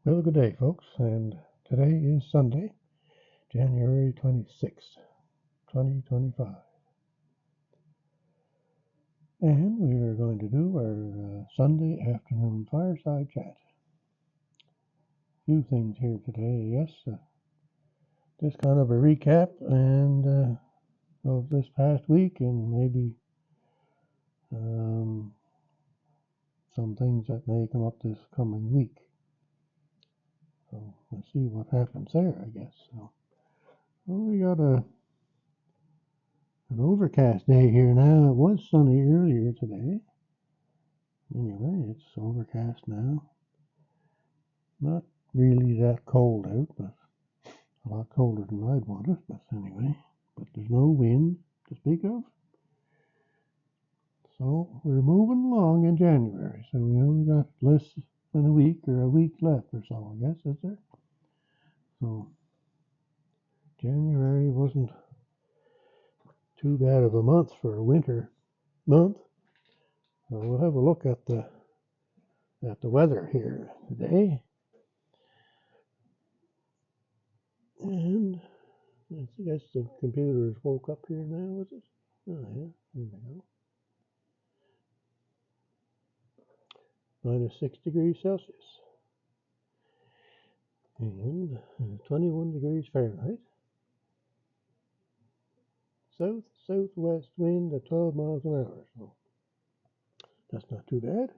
Well, good day, folks, and today is Sunday, January 26th, 2025. And we are going to do our Sunday afternoon fireside chat. A few things here today, yes. Just kind of a recap and of this past week and maybe some things that may come up this coming week. So we'll see what happens there, I guess. So we got an overcast day here now. It was sunny earlier today. Anyway, it's overcast now. Not really that cold out, but a lot colder than I'd want it. But anyway, there's no wind to speak of. So we're moving along in January. So we only got less than a week left or so, I guess, is there? So January wasn't too bad of a month for a winter month. So we'll have a look at the weather here today. And I guess the computer has woke up here now, is it? Oh yeah, there we go. Minus 6 degrees Celsius. And 21 degrees Fahrenheit. Southwest wind at 12 miles an hour. So that's not too bad.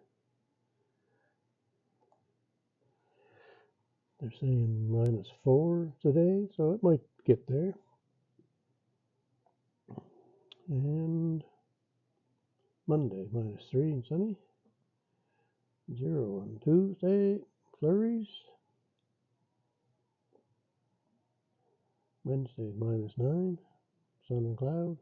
They're saying minus 4 today, so it might get there. And Monday, minus 3 and sunny. 0 on Tuesday, flurries. Wednesday, minus 9, sun and cloud.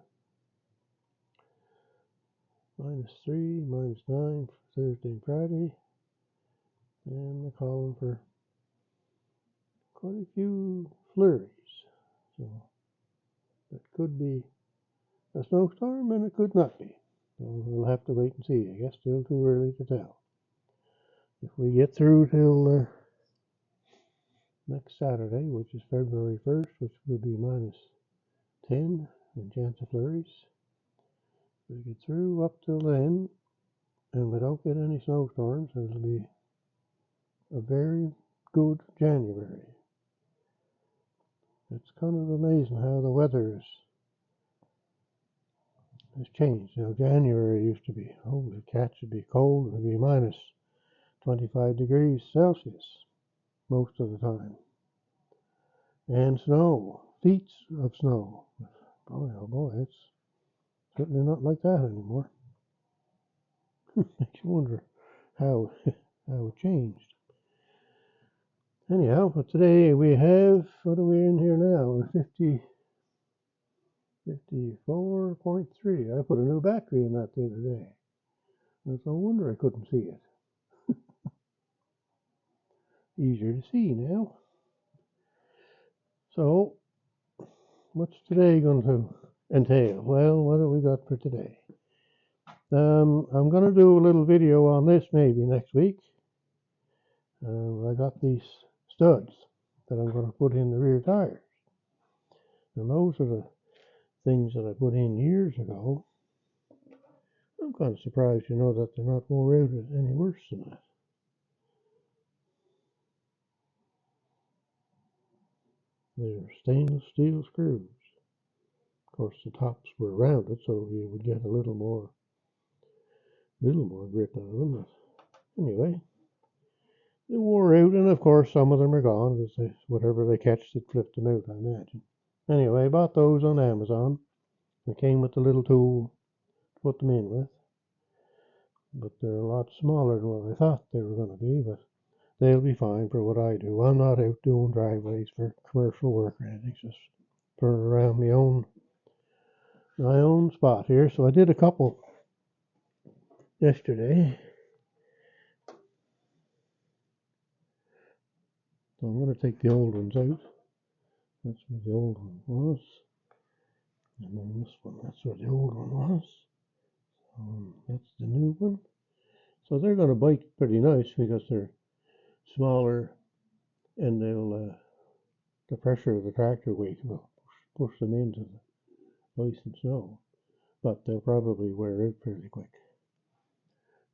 Minus 3, minus 9 for Thursday and Friday. And they're calling for quite a few flurries. So that could be a snowstorm and it could not be. So we'll have to wait and see. I guess still too early to tell. If we get through till next Saturday, which is February 1st, which will be minus 10 and chance of flurries. If we get through up till then and we don't get any snowstorms, it'll be a very good January. It's kind of amazing how the weather has changed. You know, January used to be, holy cats, it'd be cold. It would be minus 25 degrees Celsius most of the time. And snow, feet of snow. Boy, oh boy, it's certainly not like that anymore. Makes you wonder how it changed. Anyhow, but today we have, what are we in here now? 54.3. I put a new battery in that the other day. It's no wonder I couldn't see it. Easier to see now. So, what's today going to entail? Well, what have we got for today? I'm going to do a little video on this maybe next week. I got these studs that I'm going to put in the rear tires. And those are the things that I put in years ago. I'm kind of surprised, that they're not wore out any worse than that. They're stainless steel screws. Of course, the tops were rounded, so you would get a little more grip out of them. But anyway, they wore out, and of course, some of them are gone because whatever they catch, it flipped them out, I imagine. Anyway, I bought those on Amazon. They came with the little tool to put them in with. But they're a lot smaller than what I thought they were going to be, but they'll be fine for what I do. I'm not out doing driveways for commercial work or anything, just for around my own spot here. So I did a couple yesterday. So I'm going to take the old ones out. That's where the old one was. And then this one, that's where the old one was. That's the new one. So they're going to bite pretty nice because they're smaller and the pressure of the tractor weight will push them into the ice and snow, but they'll probably wear out fairly quick.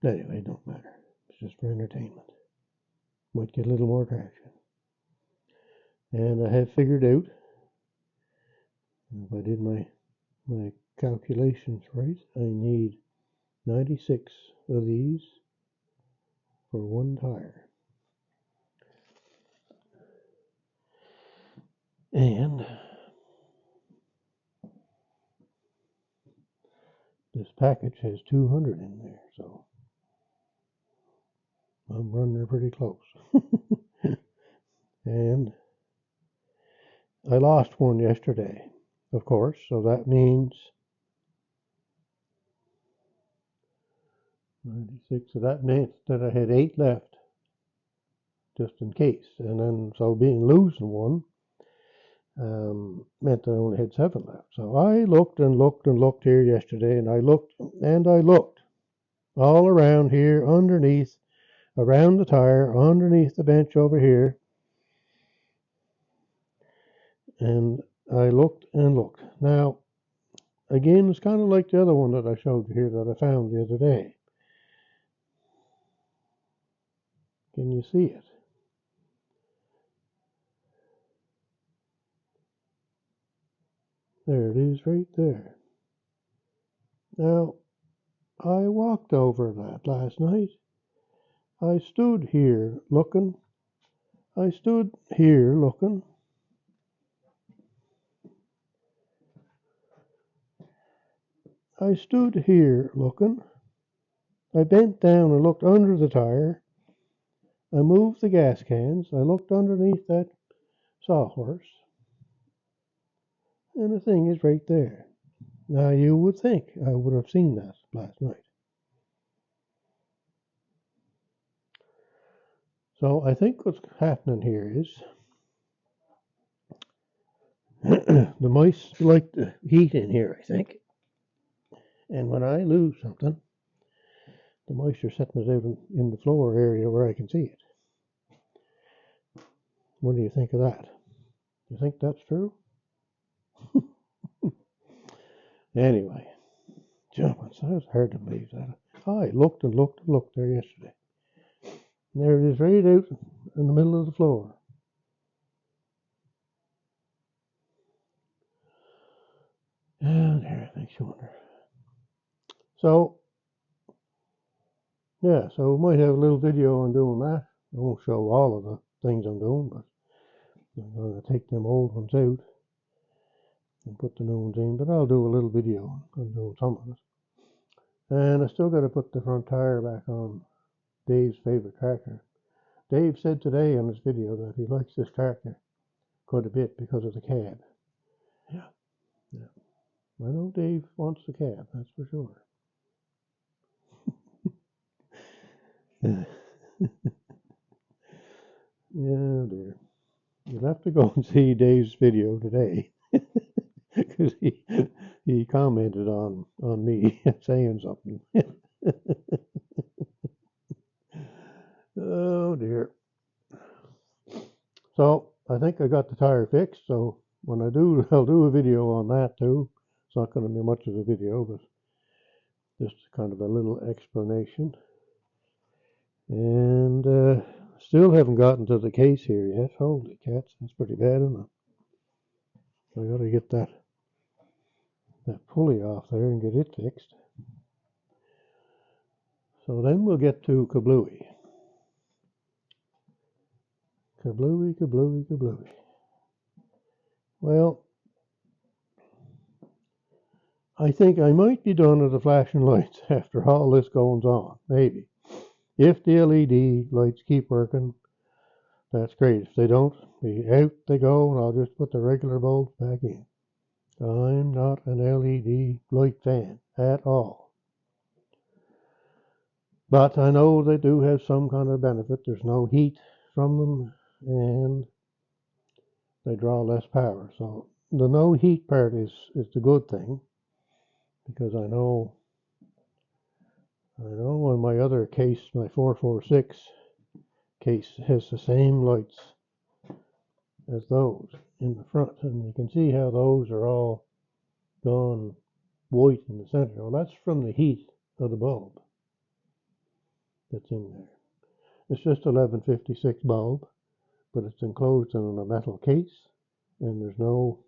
But anyway, it don't matter. It's just for entertainment. Might get a little more traction. And I have figured out, if I did my calculations right, I need 96 of these for one tire. And this package has 200 in there, so I'm running pretty close. And I lost one yesterday, of course, so that means 96. So that meant that I had 8 left, just in case. And then, so losing one meant I only had 7 left. So I looked and looked and looked here yesterday, and I looked and I looked all around here, underneath, around the tire, underneath the bench over here. And I looked and looked. Now, again, it's kind of like the other one that I showed you here that I found the other day. Can you see it? There it is right there. Now, I walked over that last night. I stood here looking. I stood here looking. I stood here looking. I bent down and looked under the tire. I moved the gas cans. I looked underneath that sawhorse. And the thing is right there. Now, you would think I would have seen that last night. So I think what's happening here is the mice like the heat in here, I think. And when I lose something, the mice are setting it out in the floor area where I can see it. What do you think of that? You think that's true? Anyway, jumping, so it was hard to believe that. I looked and looked and looked there yesterday. And there it is right out in the middle of the floor. And there, it makes you wonder. So, yeah, so we might have a little video on doing that. I won't show all of the things I'm doing, but I'm going to take them old ones out and put the new ones in. But I'll do a little video on doing some of it. And I still got to put the front tire back on Dave's favorite tractor. Dave said today in his video that he likes this tractor quite a bit because of the cab. Yeah. I know Dave wants the cab, that's for sure. Yeah, dear. You'll have to go and see Dave's video today. Because he commented on me saying something. Oh dear. So I think I got the tire fixed, so when I do, I'll do a video on that too. It's not going to be much of a video, but just kind of a little explanation. And still haven't gotten to the case here yet. Holy cats, that's pretty bad, isn't it? I got to get that pulley off there and get it fixed. So then we'll get to Kablooey. Kablooey. Well, I think I might be done with the flashing lights after all this goes on, maybe. If the LED lights keep working, that's great. If they don't, out they go, and I'll just put the regular bulbs back in. I'm not an LED light fan at all. But I know they do have some kind of benefit. There's no heat from them, and they draw less power. So the no heat part is the good thing, because I know on my other case, my 446 case has the same lights as those in the front, and you can see how those are all gone white in the center. Well, that's from the heat of the bulb that's in there. It's just 1156 bulb, but it's enclosed in a metal case, and there's no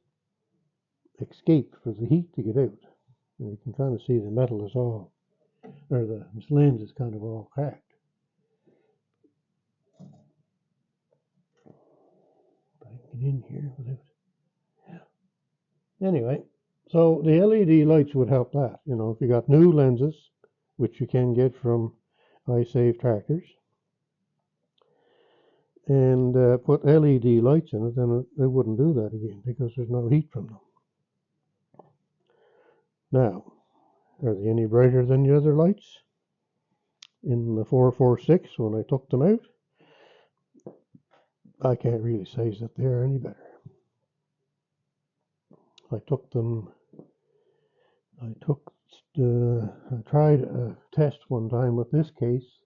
escape for the heat to get out. And you can kind of see the metal is all, or the lens is kind of all cracked. If I can get in here without. Anyway, so the LED lights would help that. You know, if you got new lenses, which you can get from iSave tractors, and put LED lights in it, then it wouldn't do that again because there's no heat from them. Now, are they any brighter than the other lights in the 446 when I took them out? I can't really say that they're any better. I tried a test one time with this case.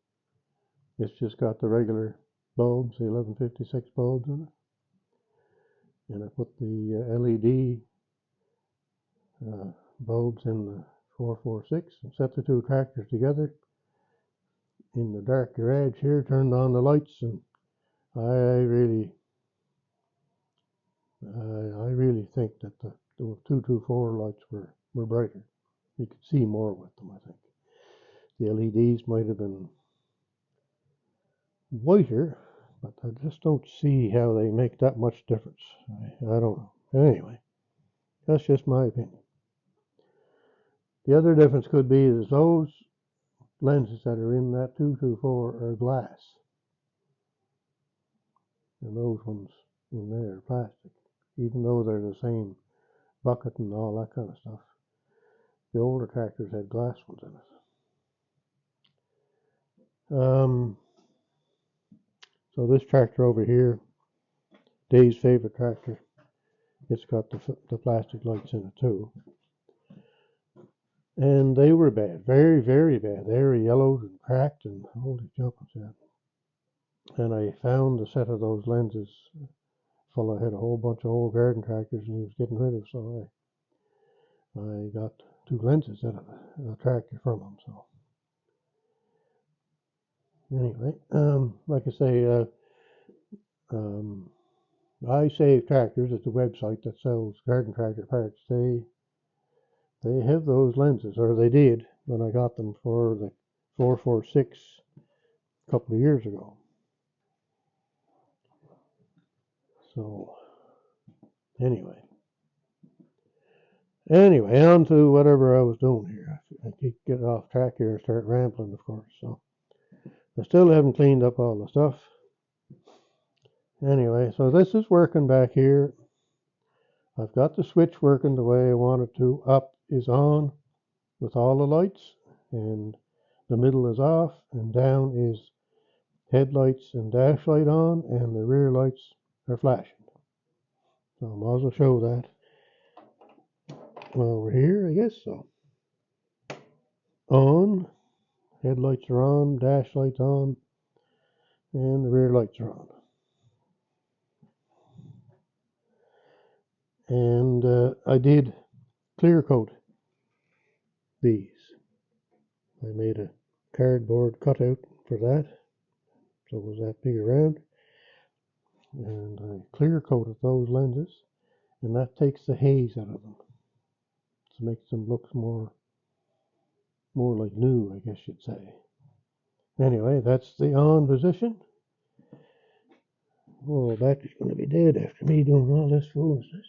It's just got the regular bulbs, the 1156 bulbs in it. And I put the LED bulbs in the 446 and set the two tractors together in the dark garage here, turned on the lights, and I really think that the 224 lights were brighter. You could see more with them, I think. The LEDs might have been whiter, but I just don't see how they make that much difference. I don't know. Anyway, that's just my opinion. The other difference could be is those lenses that are in that 224 are glass, and those ones in there are plastic, even though they're the same bucket and all that kind of stuff. The older tractors had glass ones in it. So this tractor over here, Dave's favorite tractor, it's got the plastic lights in it too. And they were bad, very, very bad. They were yellowed and cracked and holy jumpers. And I found a set of those lenses. Fellow had a whole bunch of old garden tractors and he was getting rid of, so I got two lenses out of a tractor from him. So anyway, like I say, iSave Tractors is the website that sells garden tractor parts. They have those lenses, or they did when I got them for the 446 a couple of years ago. So anyway, on to whatever I was doing here. I keep getting off track here and start rambling, of course. So I still haven't cleaned up all the stuff. Anyway, so this is working back here. I've got the switch working the way I want it to. Up is on with all the lights, and the middle is off, and down is headlights and dash light on, and the rear lights are flashing. So I might as well show that while we're here, I guess. So on, headlights are on, dash lights on, and the rear lights are on. And I did clear coat these. I made a cardboard cutout for that, so it was that big around. And I clear coated those lenses, and that takes the haze out of them. So it makes them look more like new, I guess you'd say. Anyway, that's the on position. Oh, battery's going to be dead after me doing all this foolishness.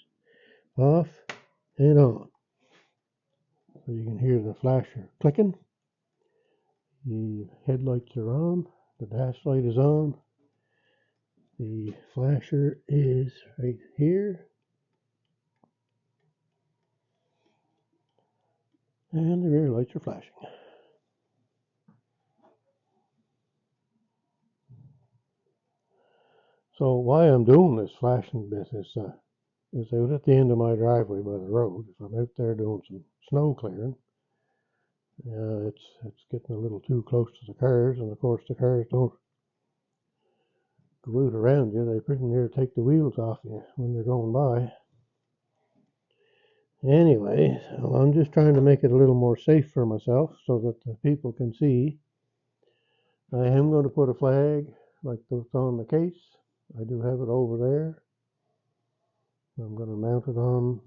Off and on. So you can hear the flasher clicking. The headlights are on. The dash light is on. The flasher is right here. And the rear lights are flashing. So why I'm doing this flashing bit is out at the end of my driveway by the road. If I'm out there doing some snow clearing, it's getting a little too close to the cars, and of course the cars don't go out around you, they pretty near take the wheels off you when they're going by. Anyway, so I'm just trying to make it a little more safe for myself so that the people can see. I am going to put a flag like that's on the case. I do have it over there. I'm going to mount it on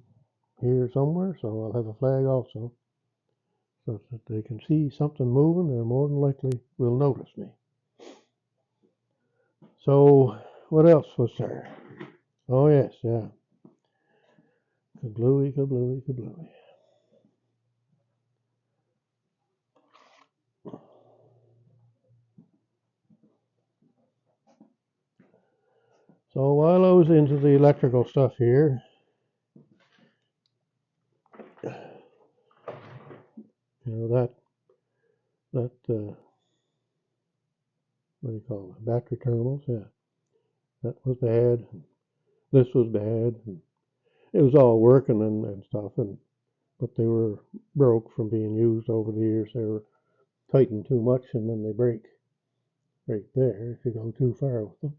here somewhere, so I'll have a flag also, so that they can see something moving. They're more than likely will notice me. So what else was there? Oh yes, yeah. Kablooey, kablooey, kablooey. So while I was into the electrical stuff here, you know, that what do you call it? Battery terminals, yeah. That was bad. This was bad. And it was all working and stuff, but they were broke from being used over the years. They were tightened too much, and then they break right there if you go too far with them.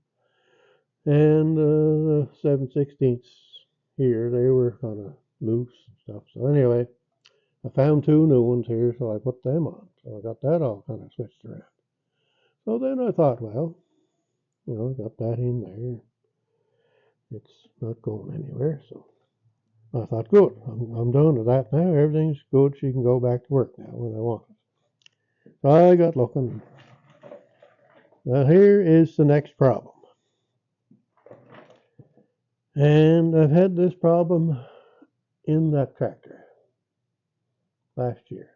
And the 7/16 here, they were kind of loose and stuff. So anyway, I found two new ones here, so I put them on. So I got that all kind of switched around. So then I thought, well, you know, I got that in there. It's not going anywhere, so I thought, good, I'm done with that now. Everything's good. She can go back to work now when I want it. So I got looking. Well, here is the next problem. And I've had this problem in that tractor last year.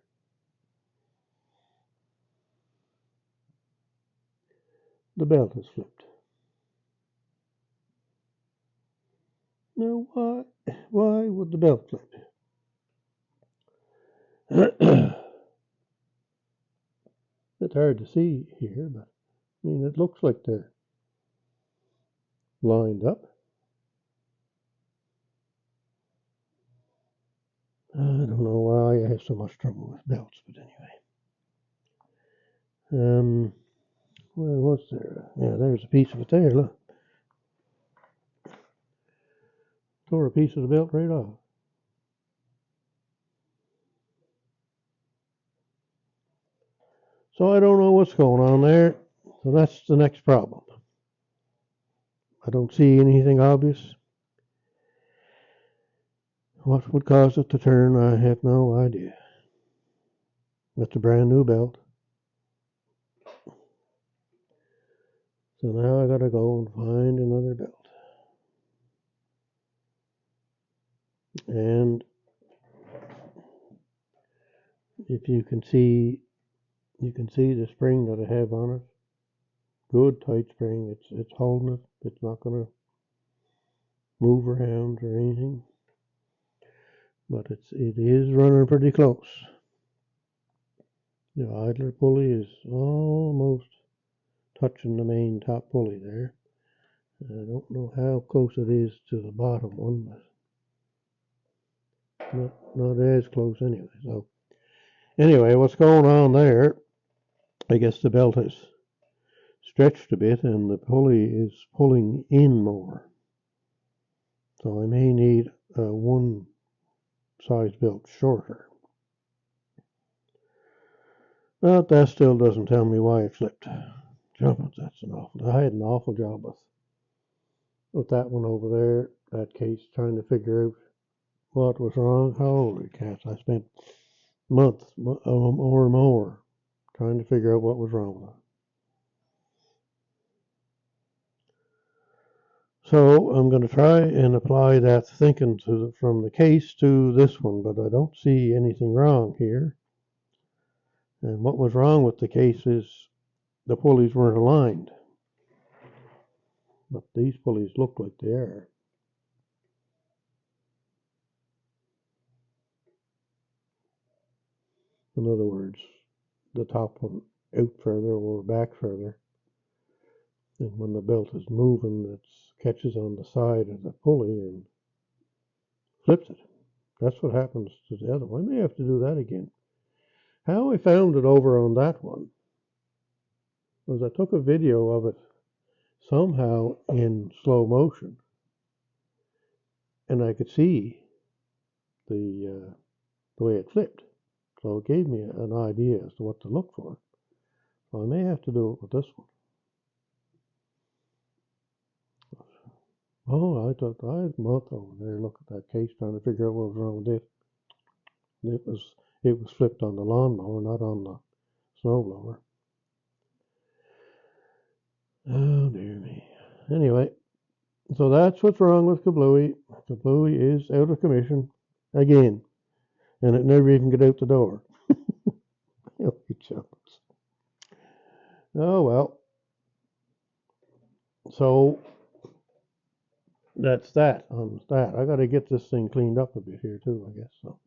The belt is flipped. Now, why would the belt flip? It's hard to see here, but I mean, it looks like they're lined up. I don't know why I have so much trouble with belts, but anyway. Where was there? Yeah, there's a piece of it there, look. Tore a piece of the belt right off. So I don't know what's going on there. So that's the next problem. I don't see anything obvious. What would cause it to turn? I have no idea. It's a brand new belt. So now I gotta go and find another belt. And if you can see the spring that I have on it. Good tight spring. It's holding it. It's not gonna move around or anything. But it is running pretty close. The idler pulley is almost touching the main top pulley there. I don't know how close it is to the bottom one, but not as close anyway. So anyway, what's going on there? I guess the belt has stretched a bit and the pulley is pulling in more. So I may need one size belt shorter. But that still doesn't tell me why it flipped. Jumping, I had an awful job with that one over there, that case, trying to figure out what was wrong. Holy cats, I spent months or more trying to figure out what was wrong with it. So I'm going to try and apply that thinking from the case to this one, but I don't see anything wrong here. And what was wrong with the case is the pulleys weren't aligned. But these pulleys look like they are. In other words, the top one out further or back further. And when the belt is moving, it catches on the side of the pulley and flips it. That's what happens to the other one. I may have to do that again. How I found it over on that one was I took a video of it somehow in slow motion, and I could see the way it flipped. So it gave me an idea as to what to look for. So I may have to do it with this one. Oh, I thought I had a month over there looking at that case trying to figure out what was wrong with it. It was flipped on the lawnmower, not on the snowblower. Oh dear me. Anyway, so that's what's wrong with Kablooey. Kablooey is out of commission again, and it never even got out the door. Oh well. So that's that on that. I got to get this thing cleaned up a bit here too, I guess. So.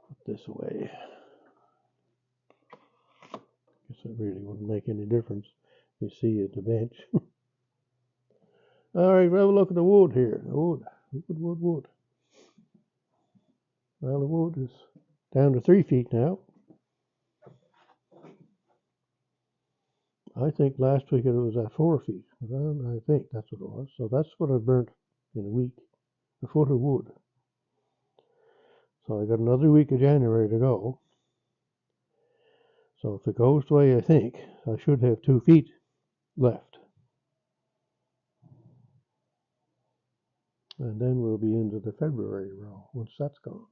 Put this away. Guess it really wouldn't make any difference. You see at the bench. All right, we'll have a look at the wood here. The wood. Wood. Well, the wood is down to 3 feet now. I think last week it was at 4 feet. I think that's what it was. So that's what I burnt in a week. A foot of wood. So I got another week of January to go. So if it goes the way I think, I should have 2 feet left. And then we'll be into the February row once that's gone.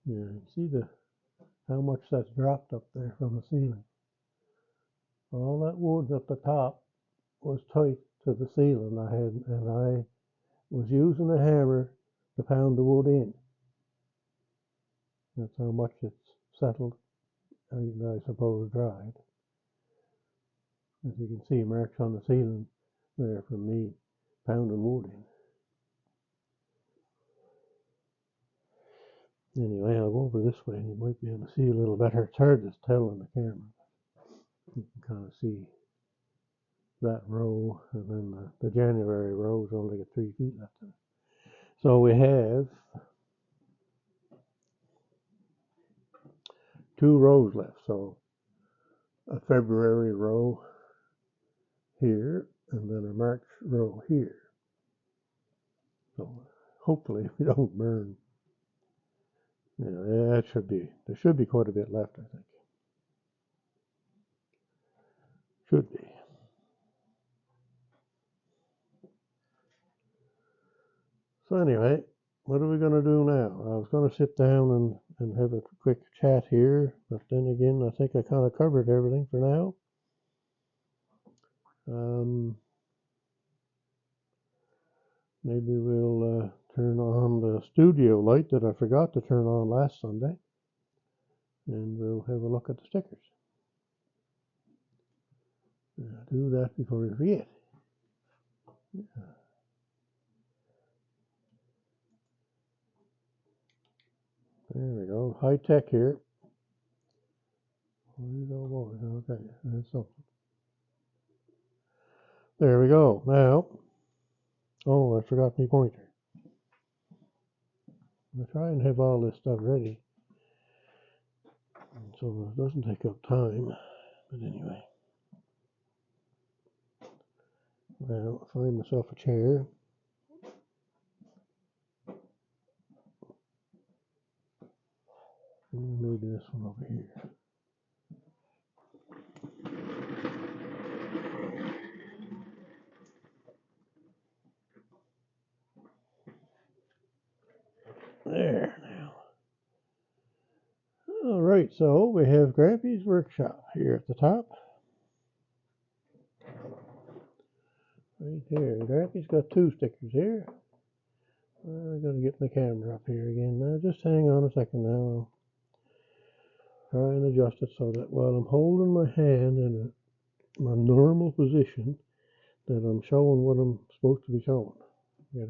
Yeah, you see how much that's dropped up there from the ceiling. All that wood at the top was tight to the ceiling and I was using a hammer to pound the wood in. That's how much it's settled, I suppose dried. As you can see, marks on the ceiling there from me pounding wood in. Anyway, I'll go over this way and you might be able to see a little better. It's hard to tell on the camera. You can kind of see that row, and then the January row is only got 3 feet left in it. So we have 2 rows left. So a February row here, and then a March row here. So hopefully we don't burn. Yeah, there should be quite a bit left, I think. Should be. So anyway, what are we going to do now? I was going to sit down and have a quick chat here, but then again, I think I kind of covered everything for now. Maybe we'll turn on the studio light that I forgot to turn on last Sunday, and we'll have a look at the stickers. Do that before we forget. Yeah. There we go. High tech here. Okay, that's something. There we go. Now, oh, I forgot my pointer. I try and have all this stuff ready, so it doesn't take up time. But anyway, now I'll find myself a chair. Maybe this one over here. There now. All right, so we have Grampy's Workshop here at the top. Right here. Grampy's got 2 stickers here. I'm going to get my camera up here again now. Just hang on a second now. I'll try and adjust it so that while I'm holding my hand in my normal position, that I'm showing what I'm supposed to be showing. Yeah,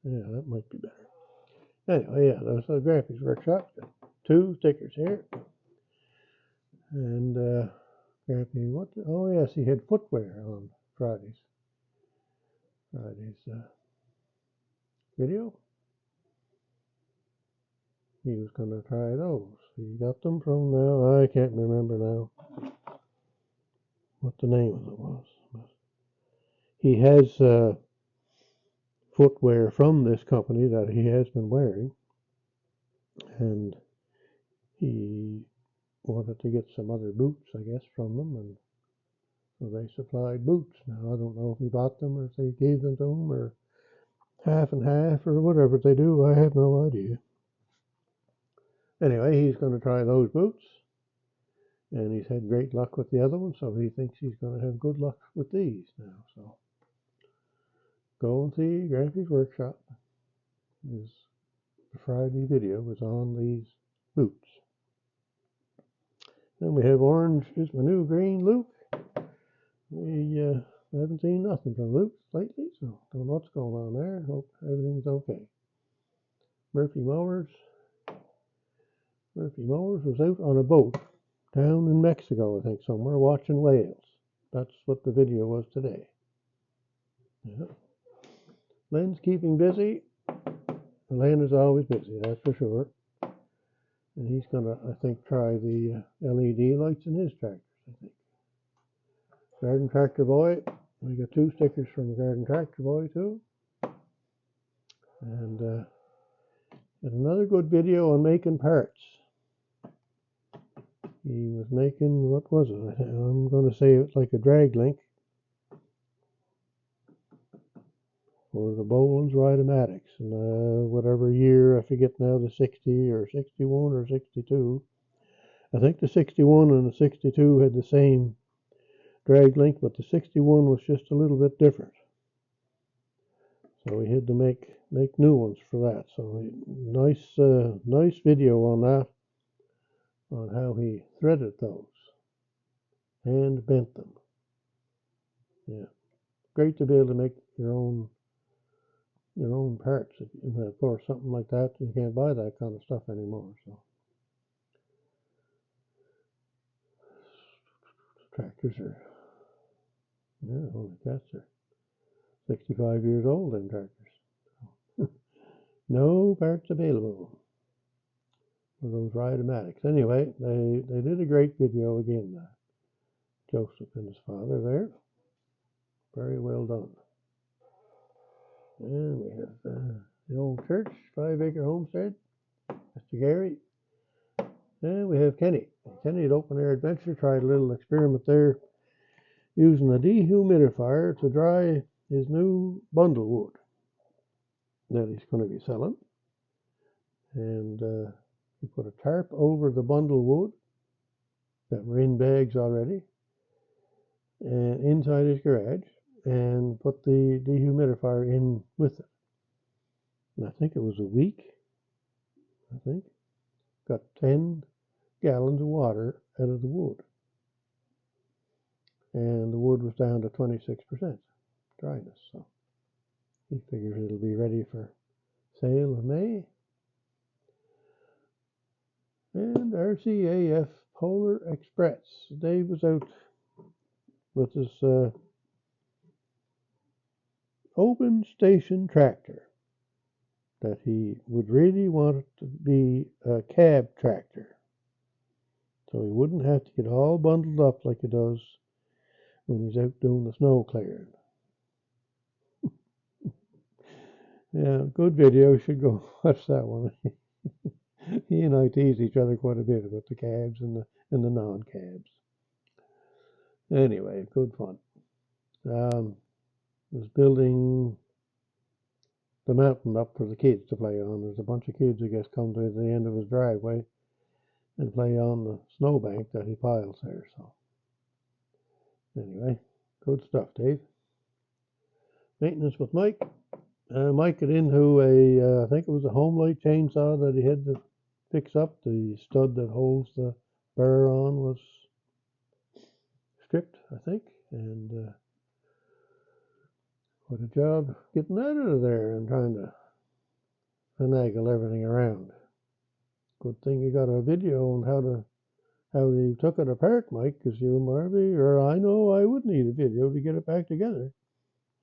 that might be better. Anyway, yeah, that's the Grampy's Workshop. Got 2 stickers here. And Grampy, oh yes, he had footwear on Friday's video. he was going to try those. He got them from now, I can't remember now what the name of it was. But he has footwear from this company that he has been wearing, and he wanted to get some other boots, I guess, from them, and so they supplied boots. Now, I don't know if he bought them or if they gave them to him or half and half or whatever they do. I have no idea. Anyway, he's going to try those boots, and he's had great luck with the other ones, so he thinks he's going to have good luck with these now. So go and see Grampy's Workshop. The Friday video was on these boots. Then we have Orange is my new green Luke. We haven't seen nothing from Luke lately, so don't know what's going on there. Hope everything's okay. Murphy Mowers was out on a boat down in Mexico, I think, somewhere, watching whales. That's what the video was today. Yeah. Len's keeping busy. Len is always busy, that's for sure. And he's going to, I think, try the LED lights in his tractors, I think. Garden Tractor Boy. We got 2 stickers from Garden Tractor Boy, too. And another good video on making parts. He was making, what was it? I'm going to say it's like a drag link for the Boland's Ridomatics. And whatever year, I forget now, the 60 or 61 or 62. I think the 61 and the 62 had the same drag link, but the 61 was just a little bit different. So we had to make new ones for that. So nice video on that, on how he threaded those and bent them. Yeah, great to be able to make your own parts. And of course, something like that, you can't buy that kind of stuff anymore. So tractors are, yeah, holy cats, are 65 years old, them tractors. No parts available for those Ridomatics. Anyway, they did a great video again. Joseph and his father there. Very well done. And we have the old church, 5-acre homestead, Mr. Gary. And we have Kenny. Kenny at Open Air Adventure tried a little experiment there using a dehumidifier to dry his new bundle wood that he's going to be selling. And he put a tarp over the bundle wood that were in bags already and inside his garage, and put the dehumidifier in with it. And I think it was a week. I think got 10 gallons of water out of the wood, and the wood was down to 26% dryness. So he figures it'll be ready for sale in May. And RCAF Polar Express. Dave was out with his open station tractor that he would really want it to be a cab tractor, so he wouldn't have to get all bundled up like he does when he's out doing the snow clearing. Yeah, good video. You should go watch that one. He and I tease each other quite a bit about the cabs and the non-cabs. Anyway, good fun. Was building the mountain up for the kids to play on. There's a bunch of kids, I guess, come to the end of his driveway and play on the snowbank that he piles there. So anyway, good stuff, Dave. Maintenance with Mike. Mike got into I think it was a home light chainsaw that he had to fix up. The stud that holds the burr on was stripped, I think, and what a job getting that out of there and trying to finagle everything around. Good thing you got a video on how you took it apart, Mike, because you, Marvy, or I know I would need a video to get it back together.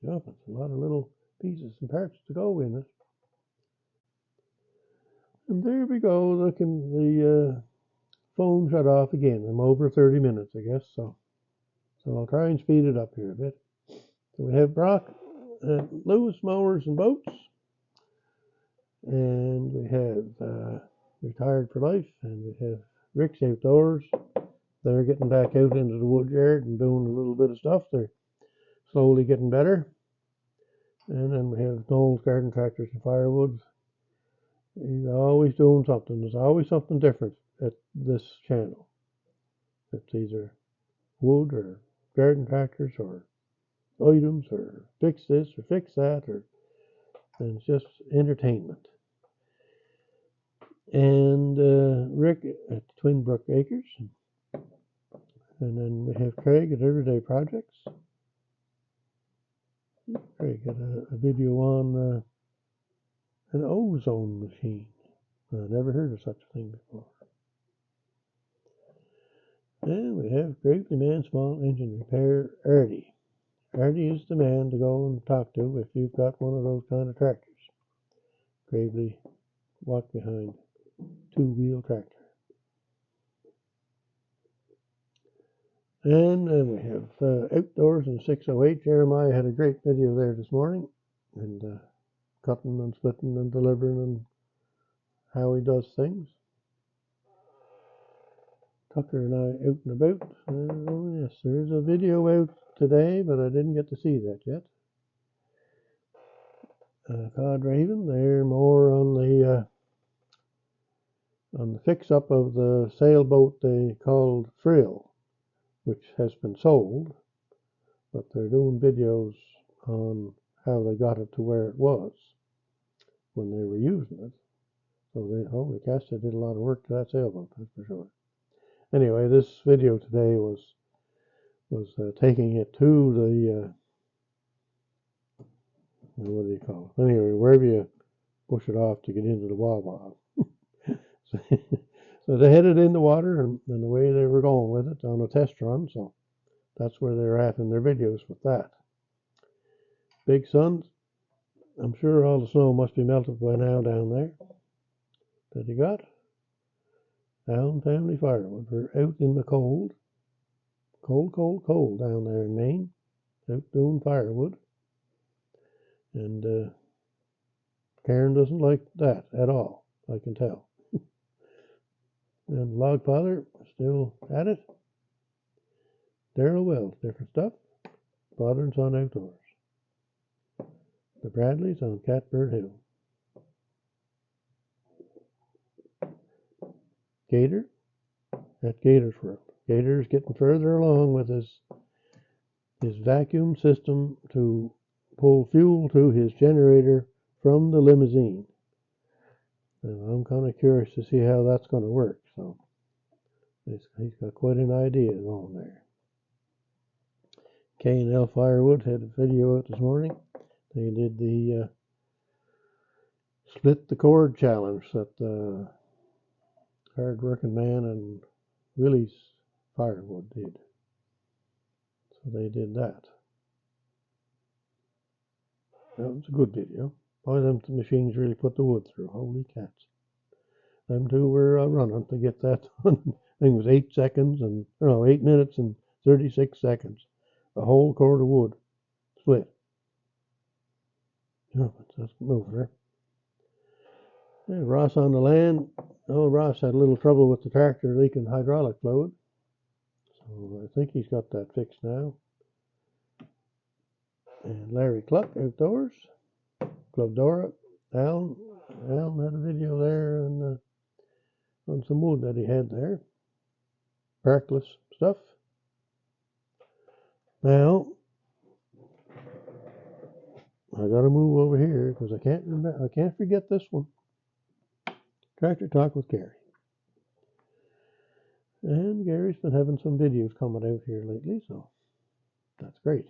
Yeah, it's a lot of little pieces and parts to go in it. And there we go. Look, the phone shut off again. I'm over 30 minutes, I guess. So I'll try and speed it up here a bit. So we have Brock, Lewis Mowers and Boats, and we have Retired for Life, and we have Rick's Outdoors. They're getting back out into the wood yard and doing a little bit of stuff. They're slowly getting better. And then we have Noel's Garden Tractors and Firewood. He's always doing something. There's always something different at this channel. It's either wood or garden tractors or items or fix this or fix that, and it's just entertainment. And Rick at Twin Brook Acres. And then we have Craig at Everyday Projects. Craig had a video on an ozone machine. I never heard of such a thing before. And we have Gravely Man Small Engine Repair, Artie. Artie is the man to go and talk to if you've got one of those kind of tractors. Gravely walk behind two-wheel tractor. And then we have Outdoors in 608. Jeremiah had a great video there this morning, and cutting and splitting and delivering and how he does things. Tucker and I out and about. Oh yes, there is a video out today, but I didn't get to see that yet. Cod Raven, they're more on the fix-up of the sailboat they called Frill, which has been sold, but they're doing videos on how they got it to where it was when they were using it. So holy cats, they did a lot of work to that sailboat, that's for sure. Anyway, this video today was taking it to the what do you call it? Anyway, wherever you push it off to get into the Wawa. So they headed in the water, and the way they were going with it on a test run. So that's where they're at in their videos with that. Big Suns. I'm sure all the snow must be melted by now down there. That you got? Allen Family Firewood. We're out in the cold. Cold, cold, cold down there in Maine. Out doing firewood. And Karen doesn't like that at all, I can tell. And Logfather still at it. Daryl Wells, different stuff. Father Son Outdoors. The Bradleys on Catbird Hill. Gator at Gator's World. Gator's getting further along with his vacuum system to pull fuel to his generator from the limousine. And I'm kind of curious to see how that's going to work. So he's got quite an idea going there. K&L Firewood had a video out this morning. They did the split the cord challenge that Hard Working Man and Willie's Firewood did. So they did that. That was a good video. Boy, them machines really put the wood through. Holy cats. Them two were running to get that done. I think it was 8 minutes and 36 seconds. A whole cord of wood split. Oh, let's move there. Yeah, Ross on the land. Oh, Ross had a little trouble with the tractor leaking hydraulic fluid. So I think he's got that fixed now. And Larry Cluck Outdoors. Glodora. Alan had a video there on some wood that he had there. Parkless stuff. Now, I gotta move over here because I can't forget this one. Tractor Talk with Gary. And Gary's been having some videos coming out here lately, so that's great.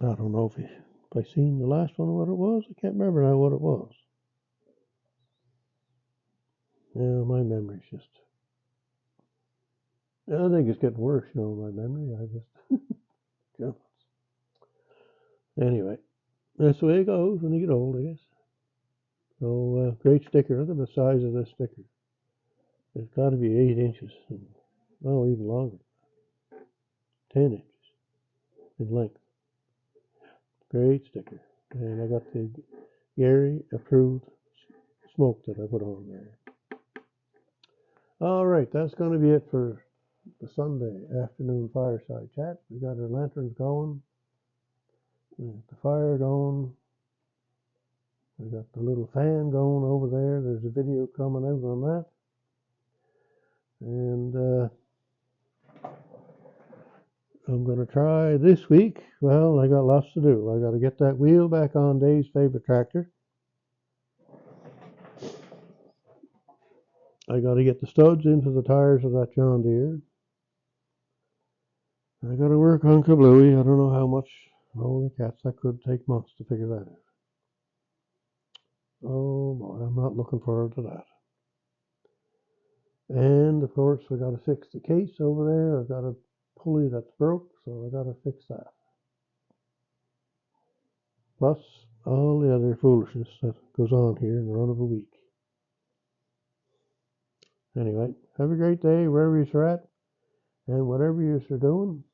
I don't know if I seen the last one what it was. I can't remember now what it was. Yeah, my memory's just. I think it's getting worse, my memory. I just. Anyway, That's the way it goes when you get old, I guess. So, great sticker. Look at the size of this sticker. It's got to be 8 inches. No, even longer. 10 inches in length. Great sticker. And I got the Gary approved smoke that I put on there. All right, that's going to be it for the Sunday afternoon fireside chat. We got our lanterns going, the fire going. We got the little fan going over there. There's a video coming out on that. And I'm going to try this week. Well, I got lots to do. I got to get that wheel back on Dave's favorite tractor. I got to get the studs into the tires of that John Deere. I got to work on Kablewies. I don't know how much. Holy cats, that could take months to figure that out. Oh boy, I'm not looking forward to that. And of course, we got to fix the case over there. I've got a pulley that's broke, so I got to fix that. Plus all the other foolishness that goes on here in the run of a week. Anyway, have a great day wherever you're at and whatever you're doing.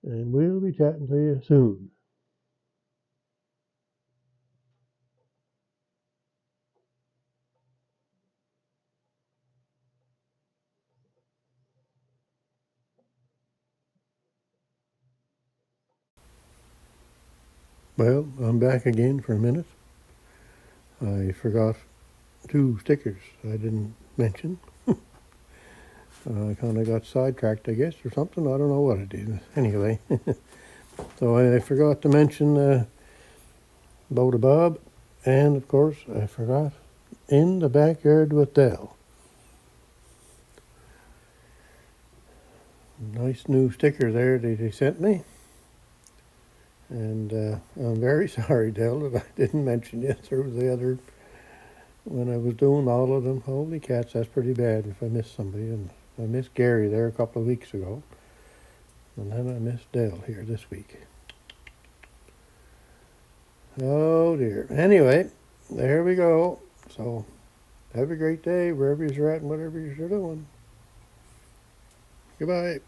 And we'll be chatting to you soon. Well, I'm back again for a minute. I forgot 2 stickers I didn't mention. I kind of got sidetracked, I guess, or something. I don't know what I did. Anyway, so I forgot to mention Boda Bob, and of course I forgot In the Backyard with Dell. Nice new sticker there that they sent me. And I'm very sorry, Dell, that I didn't mention you through the other, when I was doing all of them. Holy cats, that's pretty bad if I miss somebody. And I missed Gary there a couple of weeks ago. And then I missed Dell here this week. Oh dear. Anyway, there we go. So have a great day wherever you're at and whatever you're doing. Goodbye.